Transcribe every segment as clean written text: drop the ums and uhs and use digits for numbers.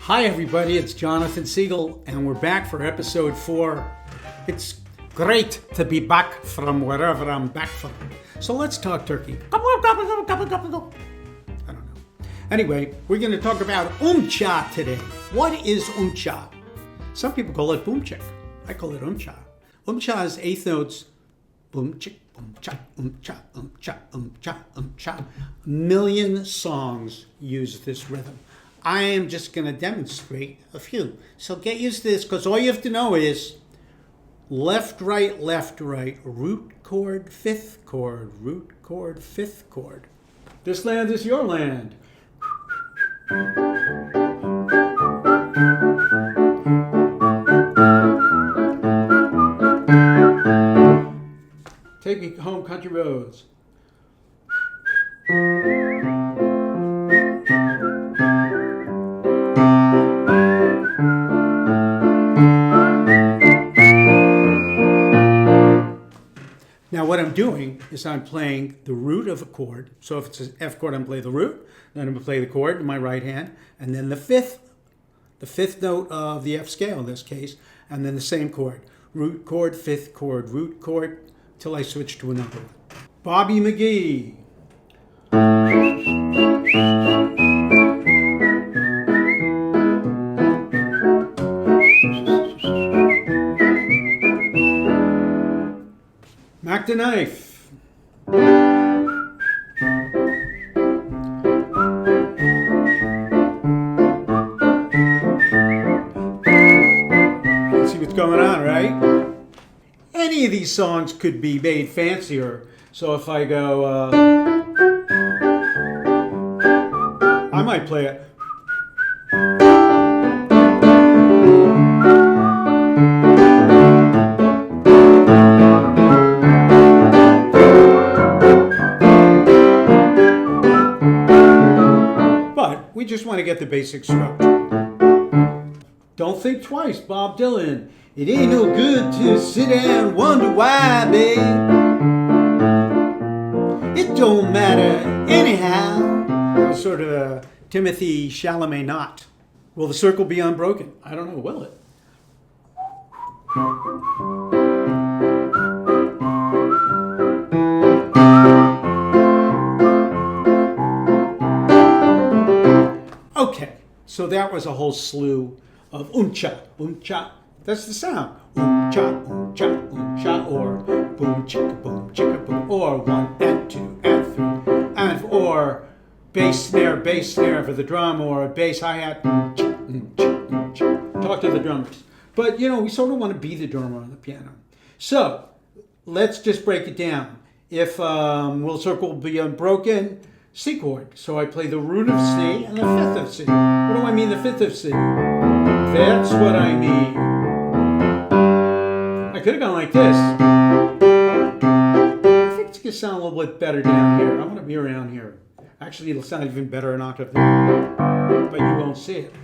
Hi everybody, it's Jonathan Segal, and we're back for episode 4. It's great to be back from wherever I'm back from. So let's talk turkey. I don't know. Anyway, we're going to talk about oom-cha today. What is oom-cha? Some people call it boom-chick. I call it oom-cha. Oom-cha is 8th notes. Boom-chick, boom-cha, oom-cha, oom-cha, oom-cha, oom-cha. A million songs use this rhythm. I am just going to demonstrate a few. So get used to this, because all you have to know is left, right, root chord, 5th chord, root chord, 5th chord. This land is your land. Take me home, country roads. Now what I'm doing is I'm playing the root of a chord. So if it's an F chord, I'm playing the root. Then I'm going to play the chord in my right hand. And then the fifth note of the F scale in this case. And then the same chord. Root chord, 5th chord, root chord, till I switch to another one. Bobby McGee. Mac the Knife. See what's going on, right? Any of these songs could be made fancier. So if I go, I might play it. We just want to get the basic structure. Don't think twice, Bob Dylan. It ain't no good to sit and wonder why, babe. It don't matter anyhow. That was sort of a Timothy Chalamet knot. Will the circle be unbroken? I don't know, will it? Okay, so that was a whole slew of oom-cha, oom-cha. That's the sound. Oom-cha, oom-cha, oom-cha, or boom-chicka, boom-chicka, boom, or 1 and 2 and 3, and or bass snare for the drum, or a bass hi-hat. Talk to the drummers. But, we sort of want to be the drummer on the piano. So, let's just break it down. If will the circle be unbroken? C chord. So I play the root of C and the 5th of C. What do I mean the 5th of C? That's what I mean. I could have gone like this. I think it's going to sound a little bit better down here. I'm going to be around here. Actually, it'll sound even better an octave there. But you won't see it.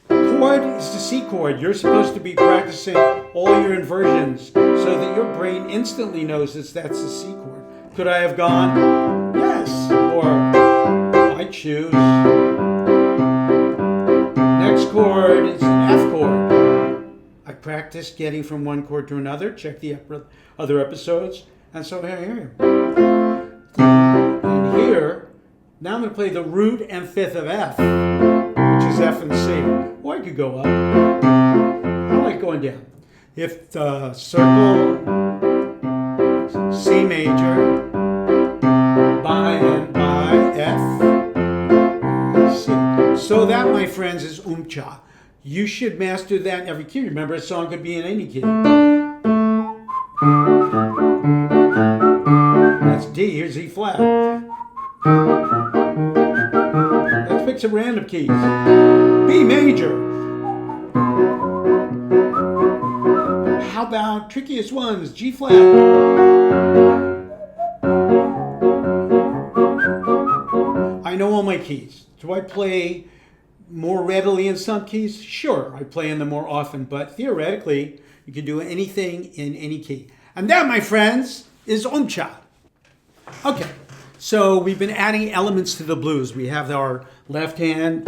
Chord is the C chord. You're supposed to be practicing all your inversions so that your brain instantly knows that's the C chord. Could I have gone? Yes. Or I choose. Next chord is an F chord. I practice getting from one chord to another. Check the other episodes. And so here. And here, now I'm going to play the root and 5th of F, which is F and C. Or I could go up. I like going down. If the circle, C major, by F, C. So that, my friends, is oom-cha. You should master that in every key. Remember, a song could be in any key. That's D. Here's E flat. Let's pick some random keys. B major. How about trickiest ones? G flat. I know all my keys. Do I play more readily in some keys? Sure, I play in them more often, but theoretically, you can do anything in any key. And that, my friends, is oom-cha. Okay, So we've been adding elements to the blues. We have our left hand.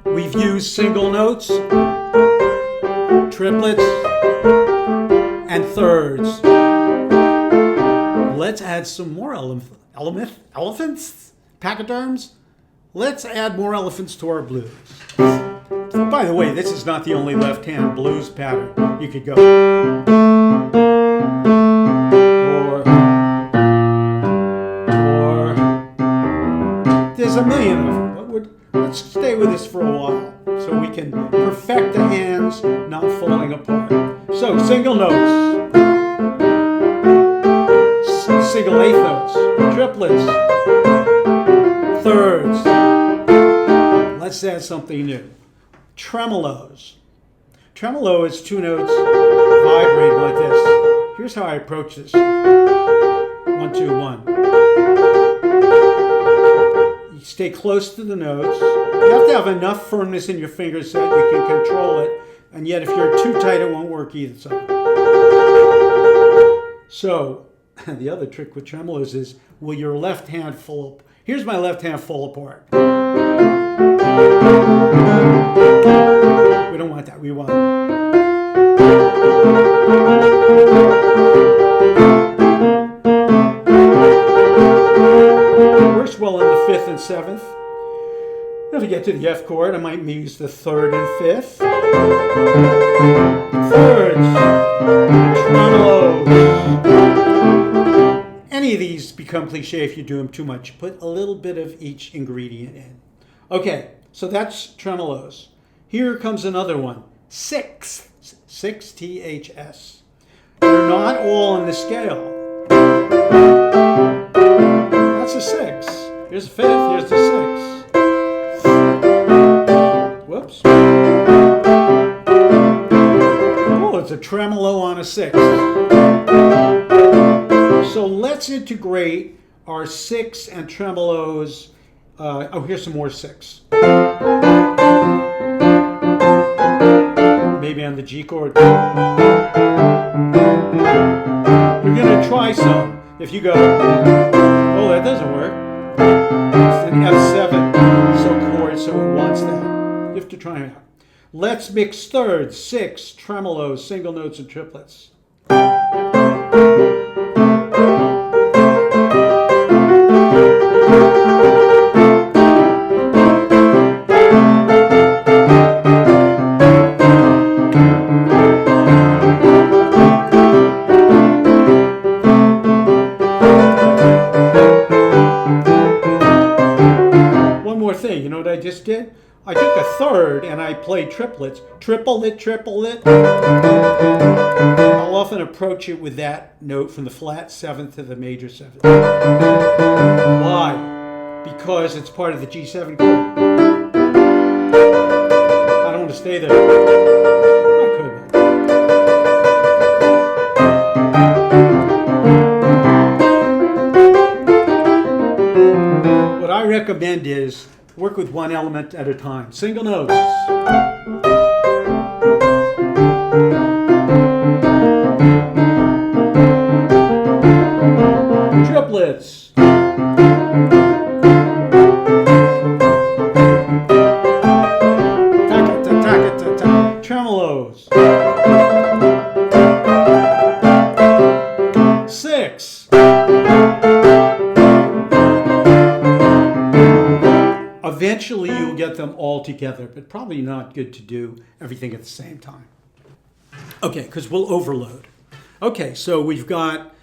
We've use single notes, triplets, and thirds. Let's add some more elephants, pachyderms. Let's add more elephants to our blues. By the way, this is not the only left-hand blues pattern. You could go. Or there's a million of them, but let's stay with this for a while so we can perfect the hands not falling apart. So, single notes, single eighth notes, triplets, thirds. Let's add something new. Tremolos. Tremolo is two notes vibrating like this. Here's how I approach this. 1, 2, 1. You stay close to the notes. You have to have enough firmness in your fingers so that you can control it. And yet if you're too tight, it won't work either side. So, the other trick with tremolos is, will your left hand fall? Here's my left hand fall apart. We don't want that. We want works well in the 5th and 7th. If we get to the F chord, I might use the 3rd and 5th. Thirds, tremolos. Any of these become cliche if you do them too much. Put a little bit of each ingredient in. Okay, so that's tremolos. Here comes another one. Sixths. 6 T-H-S. They're not all on the scale. That's a 6. Here's a 5th, here's the 6. Whoops. Oh, it's a tremolo on a 6. So let's integrate our 6 and tremolos. Here's some more 6. Maybe on the G chord. You're going to try some. If you go, oh, that doesn't work. It's an F7 chord, so it wants that. You have to try it out. Let's mix thirds, 6, tremolos, single notes, and triplets. Did. I took a third and I played triplets. Triple it. I'll often approach it with that note from the flat 7th to the major 7th. Why? Because it's part of the G7 chord. I don't want to stay there. I could. What I recommend is work with one element at a time. Single notes. Triplets. Ta-ta-ta-ta-ta-ta. Tremolos. 6. Eventually you'll get them all together, but probably not good to do everything at the same time. Okay, because we'll overload. Okay, so we've got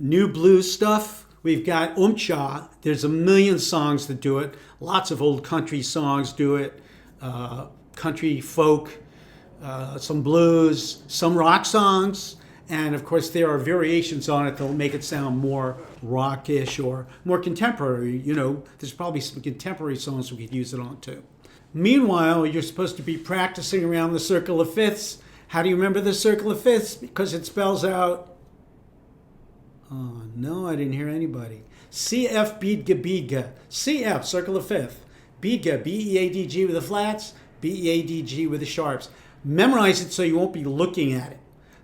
new blues stuff. We've got oom-cha. There's a million songs that do it. Lots of old country songs do it. Country folk, some blues, some rock songs. And of course, there are variations on it that'll make it sound more rockish or more contemporary. You know, there's probably some contemporary songs we could use it on too. Meanwhile, you're supposed to be practicing around the circle of fifths. How do you remember the circle of fifths? Because it spells out, oh no, I didn't hear anybody. CF beadga beadga. CF, circle of fifth. Beadga, B-E-A-D-G with the flats, B-E-A-D-G with the sharps. Memorize it so you won't be looking at it.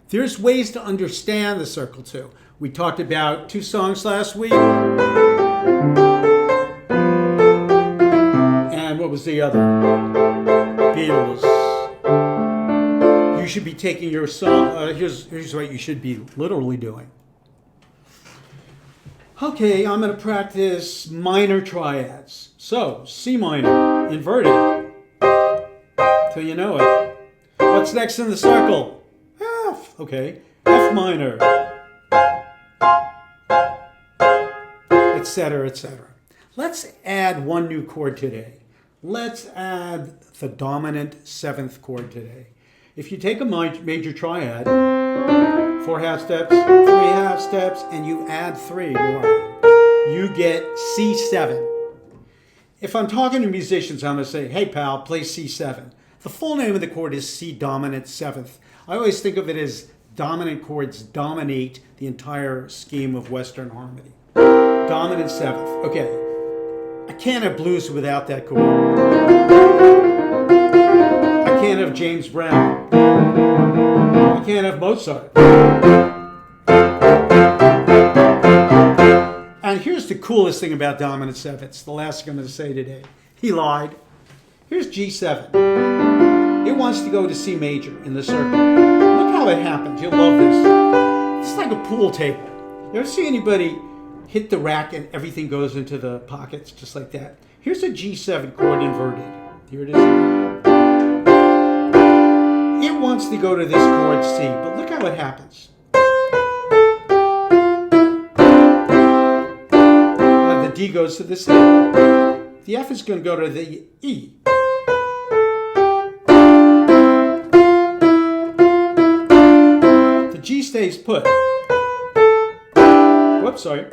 There's ways to understand the circle too. We talked about 2 songs last week. And what was the other? heels. You should be taking your song. Here's what you should be literally doing. Okay, I'm going to practice minor triads. So, C minor, inverted, till you know it. What's next in the circle? F. Okay, F minor, etc., etc. Let's add one new chord today. Let's add the dominant 7th chord today. If you take a major triad, 4 half steps, 3 half steps, and you add 3 more, you get C7. If I'm talking to musicians, I'm going to say, hey pal, play C7. The full name of the chord is C dominant 7th. I always think of it as dominant chords dominate the entire scheme of Western harmony. Dominant 7th. Okay. I can't have blues without that chord. I can't have James Brown. I can't have Mozart. And here's the coolest thing about dominant 7ths, the last thing I'm going to say today. He lied. Here's G7. It wants to go to C major in the circle. Look how it happens. You'll love this. It's like a pool table. You ever see anybody hit the rack and everything goes into the pockets just like that? Here's a G7 chord inverted. Here it is. It wants to go to this chord C, but look how it happens. The D goes to the C. The F is going to go to the E. The G stays put. Whoops, sorry.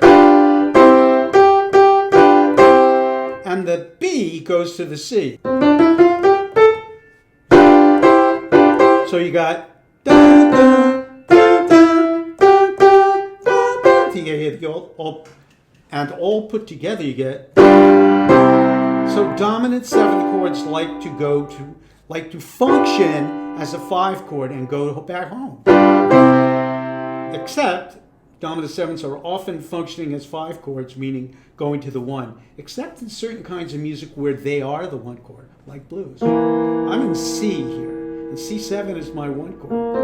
And the B goes to the C. So you got and all put together you get. So dominant 7th chords like to function as a 5 chord and go back home. Except dominant 7ths are often functioning as 5 chords, meaning going to the 1, except in certain kinds of music where they are the 1 chord, like blues. I'm in C here, and C7 is my 1 chord.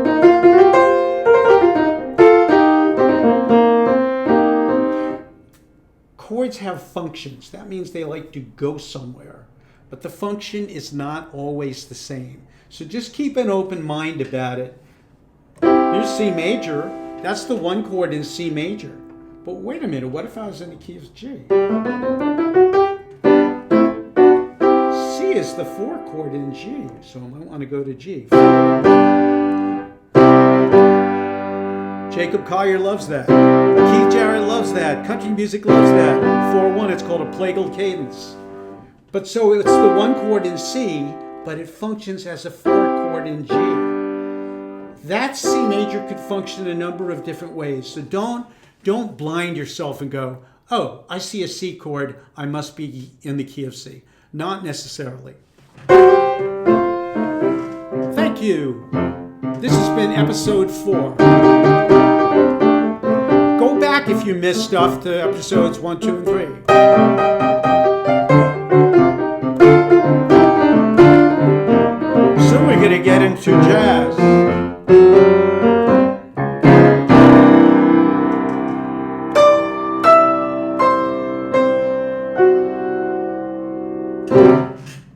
Chords have functions. That means they like to go somewhere, but the function is not always the same. So just keep an open mind about it. Here's C major. That's the 1 chord in C major. But wait a minute, what if I was in the key of G? C is the 4 chord in G, so I might want to go to G. Jacob Collier loves that. Keith Jarrett loves that. Country music loves that. 4-1, it's called a plagal cadence. But so it's the 1 chord in C, but it functions as a 4 chord in G. That C major could function in a number of different ways. So don't blind yourself and go, oh, I see a C chord, I must be in the key of C. Not necessarily. Thank you. This has been episode 4. Go back if you missed stuff to episodes 1, 2, and 3. Soon we're going to get into jazz.